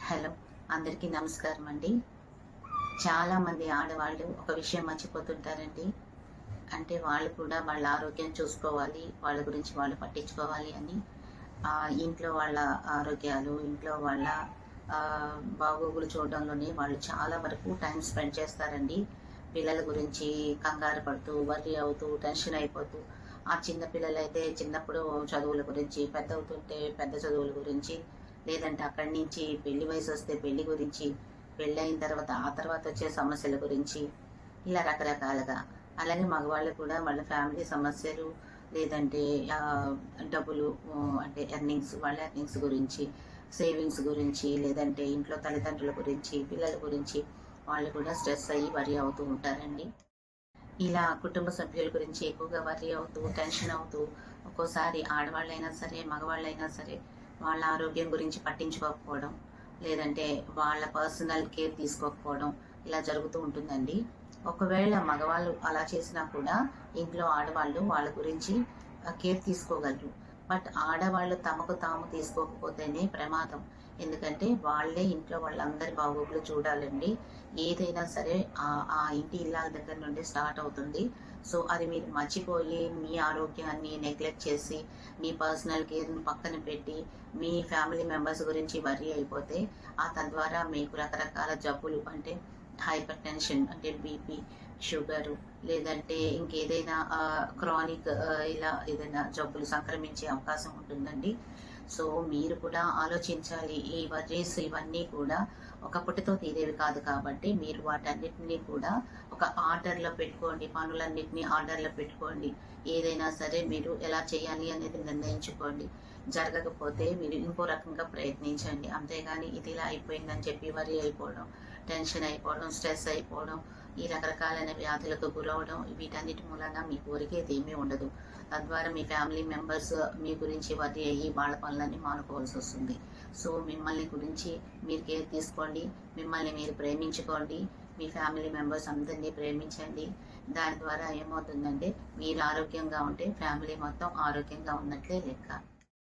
Hello, అందరికీ నమస్కారం అండి. చాలామంది ఆడవాళ్ళు ఒక విషయం మర్చిపోతుంటారండి. అంటే వాళ్ళు కూడా వాళ్ళ ఆరోగ్యం చూసుకోవాలి, వాళ్ళ గురించి వాళ్ళు పట్టించుకోవాలి అని ఇంట్లో వాళ్ళ ఆరోగ్యాలు, ఇంట్లో వాళ్ళ బాగోగులు చూడడంలోనే వాళ్ళు చాలా వరకు టైం స్పెండ్ చేస్తారండి. పిల్లల గురించి కంగారు పడుతూ, వర్రీ అవుతూ, టెన్షన్ అయిపోతూ, ఆ చిన్న పిల్లలైతే చిన్నప్పుడు చదువుల గురించి, పెద్ద అవుతుంటే పెద్ద చదువుల గురించి, లేదంటే అక్కడి నుంచి పెళ్లి వయసు వస్తే పెళ్లి గురించి, పెళ్ళయిన తర్వాత ఆ తర్వాత వచ్చే సమస్యల గురించి, ఇలా రకరకాలుగా. అలాగే మగవాళ్ళు కూడా వాళ్ళ ఫ్యామిలీ సమస్యలు, లేదంటే డబ్బులు, అంటే వాళ్ళ ఎర్నింగ్స్ గురించి, సేవింగ్స్ గురించి, లేదంటే ఇంట్లో తల్లిదండ్రుల గురించి, పిల్లల గురించి వాళ్ళు కూడా స్ట్రెస్ అయ్యి వరి అవుతూ ఉంటారండి. ఇలా కుటుంబ సభ్యుల గురించి ఎక్కువగా వర్రీ అవుతూ, టెన్షన్ అవుతూ, ఒక్కోసారి ఆడవాళ్ళైనా సరే, మగవాళ్ళైనా సరే వాళ్ళ ఆరోగ్యం గురించి పట్టించుకోకపోవడం, లేదంటే వాళ్ళ పర్సనల్ కేర్ తీసుకోకపోవడం ఇలా జరుగుతూ ఉంటుందండి. ఒకవేళ మగవాళ్ళు అలా చేసినా కూడా ఇంట్లో ఆడవాళ్ళు వాళ్ళ గురించి కేర్ తీసుకోగలరు. బట్ ఆడవాళ్ళు తమకు తాము తీసుకోకపోతేనే ప్రమాదం. ఎందుకంటే వాళ్ళే ఇంట్లో వాళ్ళందరి బాగోగులు చూడాలండి. ఏదైనా సరే ఆ ఇంటి ఇల్లాల దగ్గర నుండి స్టార్ట్ అవుతుంది. సో అది మీరు మర్చిపోయి మీ ఆరోగ్యాన్ని నెగ్లెక్ట్ చేసి, మీ పర్సనల్ కేర్ని పక్కన పెట్టి, మీ ఫ్యామిలీ మెంబర్స్ గురించి వర్రీ అయిపోతే తద్వారా మీకు రకరకాల జబ్బులు, అంటే హైపర్ టెన్షన్ అంటే బీపీ, షుగరు, లేదంటే ఇంకేదైనా క్రానిక్ ఇలా ఏదైనా జబ్బులు సంక్రమించే అవకాశం ఉంటుందండి. సో మీరు కూడా ఆలోచించాలి. ఈ వర్రీస్ ఇవన్నీ కూడా ఒకప్పటితో తీరేవి కాదు కాబట్టి మీరు వాటన్నిటిని కూడా ఒక ఆర్డర్లో పెట్టుకోండి. పనులన్నిటినీ ఆర్డర్లో పెట్టుకోండి. ఏదైనా సరే మీరు ఎలా చేయాలి అనేది నిర్ణయించుకోండి. జరగకపోతే మీరు ఇంకో రకంగా ప్రయత్నించండి. అంతేగాని ఇది ఇలా అయిపోయిందని చెప్పి వరి అయిపోవడం, టెన్షన్ అయిపోవడం, స్ట్రెస్ అయిపోవడం, ఈ రకరకాలైన వ్యాధులకు గురవడం, వీటన్నిటి మూలన మీకు ఒరిగేది ఏమీ ఉండదు. తద్వారా మీ ఫ్యామిలీ మెంబర్స్ మీ గురించి వరి అయ్యి వాళ్ళ పనులన్నీ మానుకోవాల్సి వస్తుంది. సో మిమ్మల్ని గురించి మీరు కేర్ తీసుకోండి. మిమ్మల్ని మీరు ప్రేమించుకోండి. మీ ఫ్యామిలీ మెంబర్స్ అందరినీ ప్రేమించండి. దాని ద్వారా ఏమవుతుందంటే మీరు ఆరోగ్యంగా ఉంటే ఫ్యామిలీ మొత్తం ఆరోగ్యంగా ఉన్నట్లే లెక్క.